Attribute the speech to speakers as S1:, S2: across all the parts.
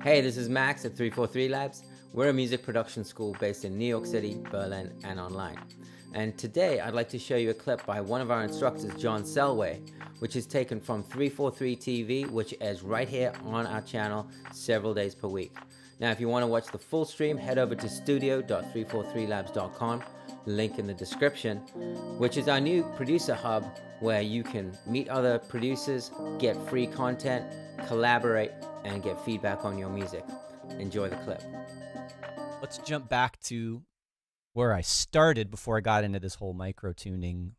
S1: Hey, this is Max at 343 Labs. We're a music production school based in New York City, Berlin, and online. And today I'd like to show you a clip by one of our instructors, John Selway, which is taken from 343 TV, which airs right here on our channel several days per week. Now, if you want to watch the full stream, head over to studio.343labs.com, link in the description, which is our new producer hub where you can meet other producers, get free content, collaborate, and get feedback on your music. Enjoy the clip.
S2: Let's jump back to where I started before I got into this whole micro-tuning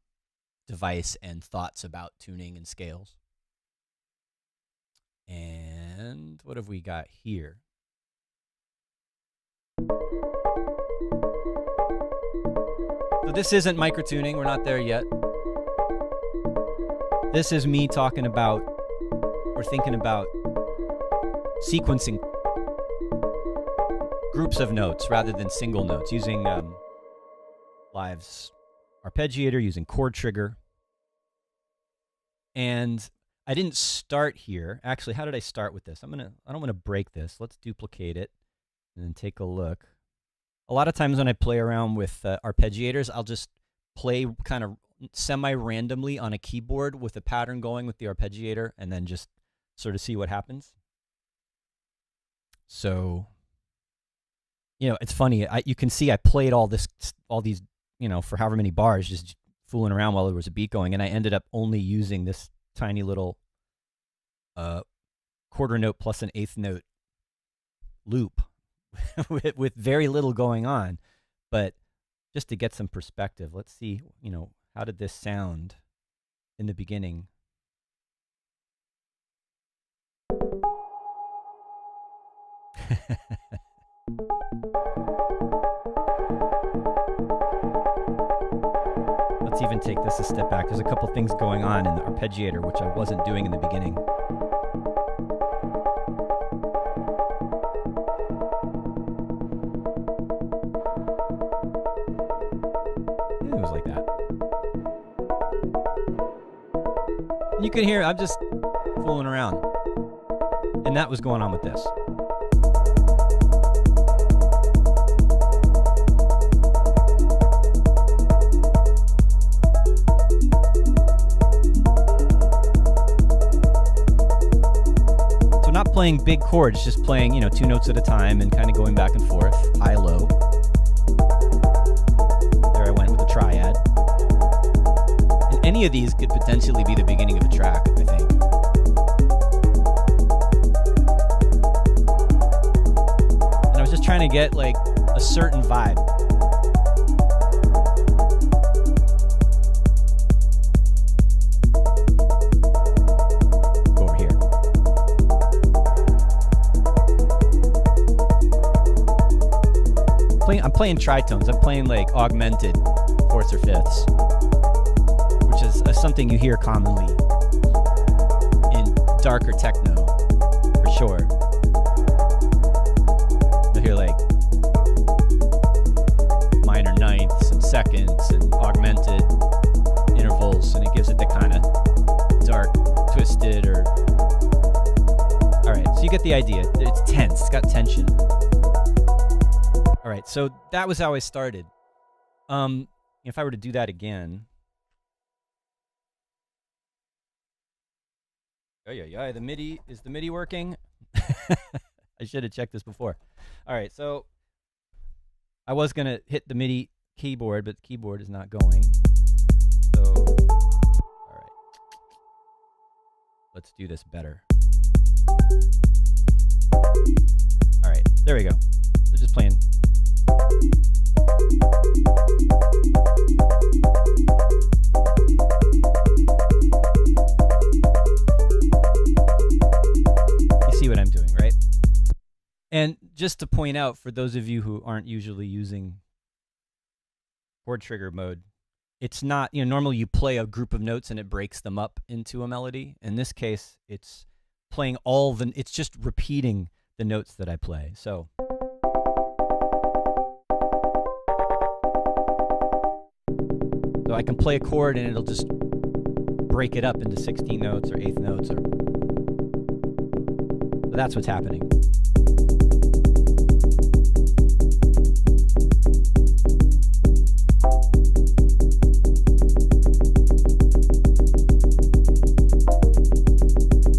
S2: device and thoughts about tuning and scales. And what have we got here? So this isn't micro-tuning, we're not there yet. This is me talking about, or thinking about, sequencing groups of notes rather than single notes, using Live's arpeggiator, using chord trigger. And I didn't start here. Actually, how did I start with this? I don't want to break this. Let's duplicate it and then take a look. A lot of times when I play around with arpeggiators, I'll just play kind of semi-randomly on a keyboard with a pattern going with the arpeggiator and then just sort of see what happens. So, you know, it's funny. You can see I played all these, you know, for however many bars, just fooling around while there was a beat going, and I ended up only using this tiny little quarter note plus an eighth note loop with very little going on. But just to get some perspective, let's see, you know, how did this sound in the beginning? Let's even take this a step back. There's a couple things going on in the arpeggiator which I wasn't doing in the beginning. It was like that. You can hear I'm just fooling around. And that was going on with this. So not playing big chords, just playing, you know, two notes at a time and kind of going back and forth, high, low. There I went with the triad. And any of these could potentially be the beginning of a track, I think. Just trying to get like a certain vibe. Go over here. I'm playing tritones. I'm playing like augmented fourths or fifths, which is something you hear commonly in darker techno, for sure. Hear like minor ninths and seconds and augmented intervals, and it gives it the kind of dark, twisted, or all right, so you get the idea. It's tense, it's got tension. All right, so that was how I started. If I were to do that again, the MIDI, is the MIDI working? I should have checked this before. All right, so I was going to hit the MIDI keyboard, but the keyboard is not going. So, all right. Let's do this better. All right, there we go. So just playing. You see what I'm doing, right? And just to point out, for those of you who aren't usually using chord trigger mode, it's not, you know, normally you play a group of notes and it breaks them up into a melody. In this case, it's playing it's just repeating the notes that I play. So. So I can play a chord and it'll just break it up into 16 notes or eighth notes or So that's what's happening.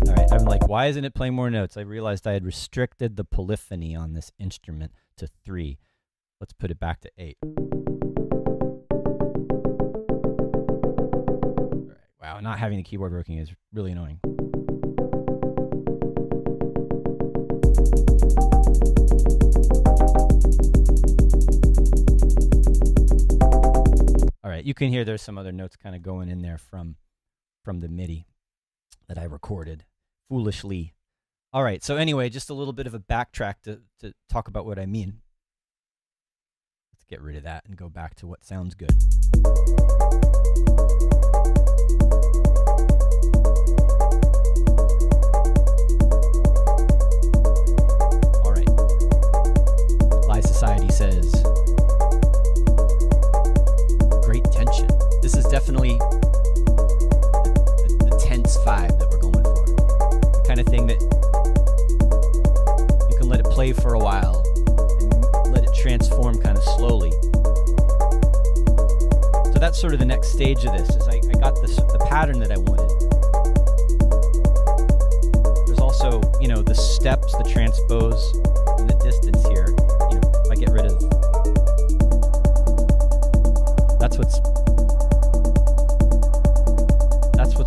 S2: All right, I'm like, why isn't it playing more notes? I realized I had restricted the polyphony on this instrument to 3. Let's put it back to 8. All right, wow, not having the keyboard working is really annoying. All right, you can hear there's some other notes kind of going in there from the MIDI that I recorded foolishly. All right, so anyway, just a little bit of a backtrack to talk about what I mean. Let's get rid of that and go back to what sounds good. All right. Live Society says, great tension. This is definitely the tense vibe that we're going for. The kind of thing that you can let it play for a while and let it transform kind of slowly. So that's sort of the next stage of this, is I got the pattern that I wanted. There's also, you know, the steps, the transpose, and the distance here. You know, if I get rid of, that's what's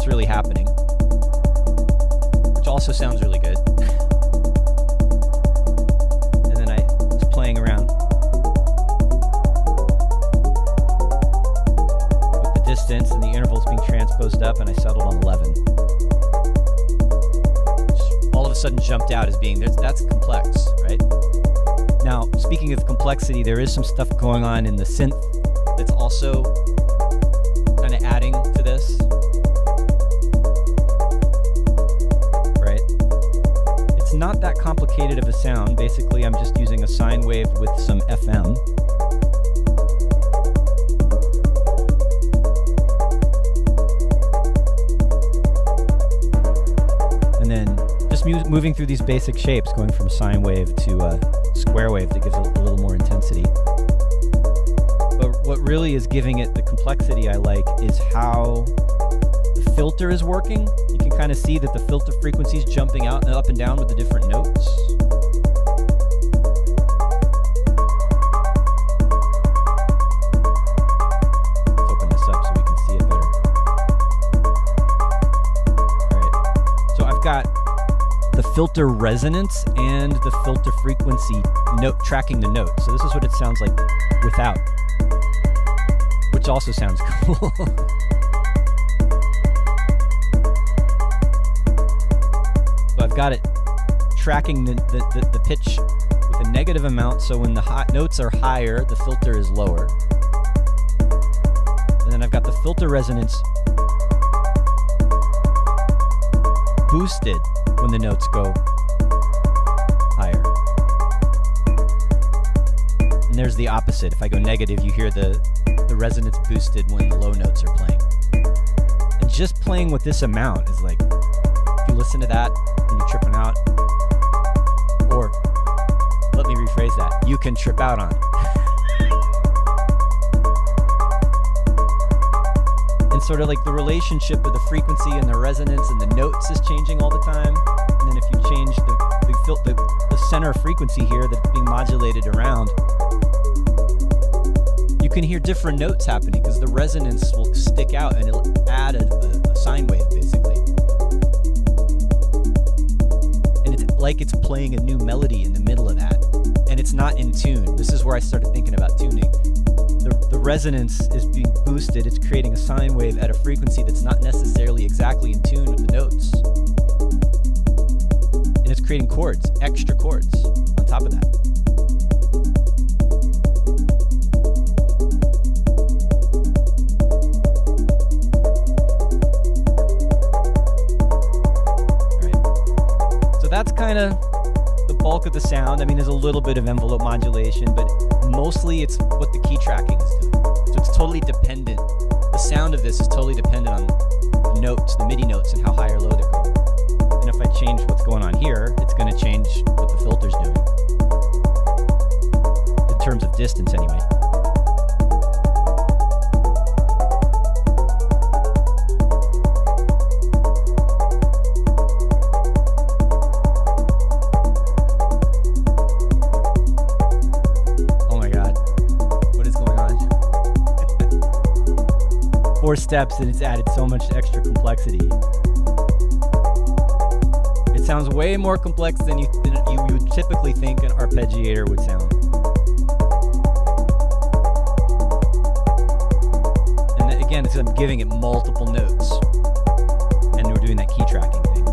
S2: really happening, which also sounds really good. And then I was playing around with the distance and the intervals being transposed up, and I settled on 11. Which all of a sudden jumped out as being, that's complex, right? Now, speaking of complexity, there is some stuff going on in the synth that's also kind of adding to this. Right? It's not that complicated of a sound. Basically, I'm just using a sine wave with some FM. And then just moving through these basic shapes, going from sine wave to a square wave that gives it a little more intensity. But what really is giving it the complexity I like is how the filter is working. You can kind of see that the filter frequency is jumping out and up and down with the different notes. Let's open this up so we can see it better. All right, so I've got the filter resonance and the filter frequency note tracking the note. So this is what it sounds like without, which also sounds cool. So I've got it tracking the pitch with a negative amount, so when the notes are higher, the filter is lower. And then I've got the filter resonance boosted when the notes go higher. And there's the opposite. If I go negative, you hear the resonance boosted when the low notes are playing. And just playing with this amount is like, if you listen to that and you're tripping out, or let me rephrase that, you can trip out on it. And sort of like the relationship of the frequency and the resonance and the notes is changing all the time. And then if you change the center frequency here that's being modulated around, you can hear different notes happening because the resonance will stick out and it'll add a sine wave, basically. And it's like it's playing a new melody in the middle of that. And it's not in tune. This is where I started thinking about tuning. The resonance is being boosted. It's creating a sine wave at a frequency that's not necessarily exactly in tune with the notes. And it's creating chords, extra chords on top of that. That's kind of the bulk of the sound. I mean, there's a little bit of envelope modulation, but mostly it's what the key tracking is doing. So it's totally dependent. The sound of this is totally dependent on the notes, the MIDI notes, and how high or low they're going. And if if I change what's going on here, it's going to change what the filter's doing. In terms of distance, anyway. Oh my God. What is going on? 4 steps and it's added so much extra complexity. It sounds way more complex than you would typically think an arpeggiator would sound. And then, again, I'm giving it multiple notes. And we're doing that key tracking thing.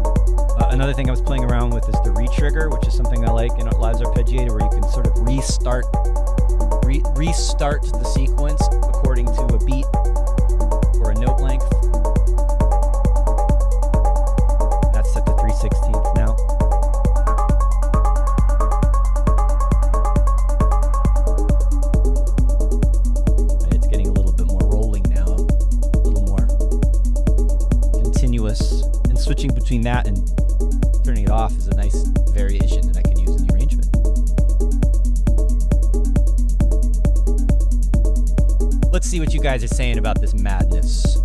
S2: Another thing I was playing around with is the retrigger, which is something I like in Live's arpeggiator, where you can sort of restart the sequence according to a beat or a note length. That's set to 3/16 now. It's getting a little bit more rolling now, a little more continuous, and switching between that and turning it off is a nice variation that I can use in the arrangement. Let's see what you guys are saying about this madness.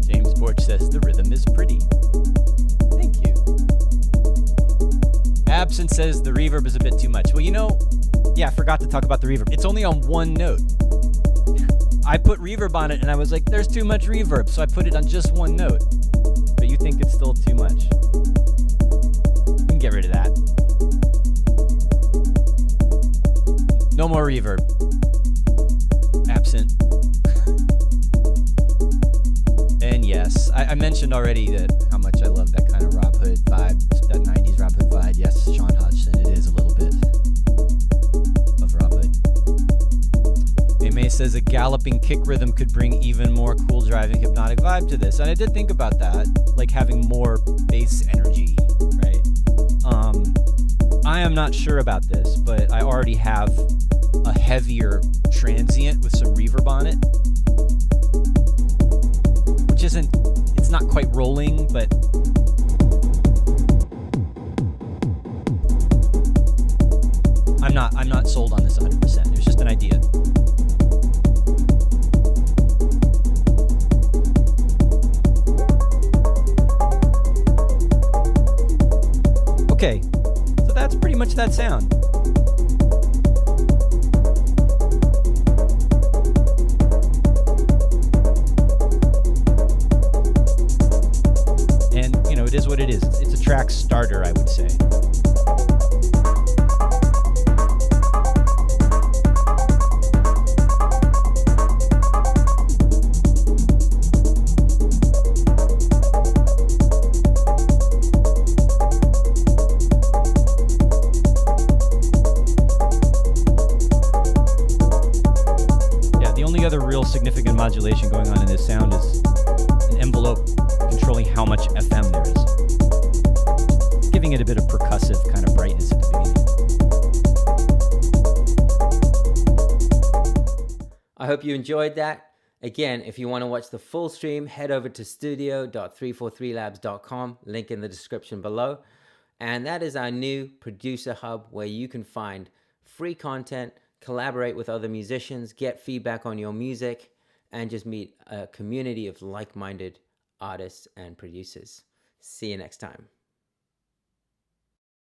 S2: James Borch says the rhythm is pretty. Thank you. Absent says the reverb is a bit too much. Well, I forgot to talk about the reverb. It's only on one note. I put reverb on it and I was like, there's too much reverb, so I put it on just one note. But you think it's still too much. You can get rid of that. No more reverb. Absent. And yes, I mentioned already that how much I love that kind of Rob Hood vibe, that 90s Rob Hood vibe. Yes, Sean Hodgson, it is a little bit of Rob Hood. May says a galloping kick rhythm could bring even more cool driving hypnotic vibe to this. And I did think about that, like having more bass energy, right? I am not sure about this, but I already have a heavier transient with some reverb on it, which it's not quite rolling, but I'm not sold on this 100%. It was just an idea. Okay, so that's pretty much that sound. And, it is what it is. It's a track starter, I would say. Significant modulation going on in this sound is an envelope controlling how much FM there is, giving it a bit of percussive kind of brightness at the beginning.
S1: I hope you enjoyed that. Again, if you want to watch the full stream, head over to studio.343labs.com, link in the description below. And that is our new producer hub where you can find free content, collaborate with other musicians, get feedback on your music, and just meet a community of like-minded artists and producers. See you next time.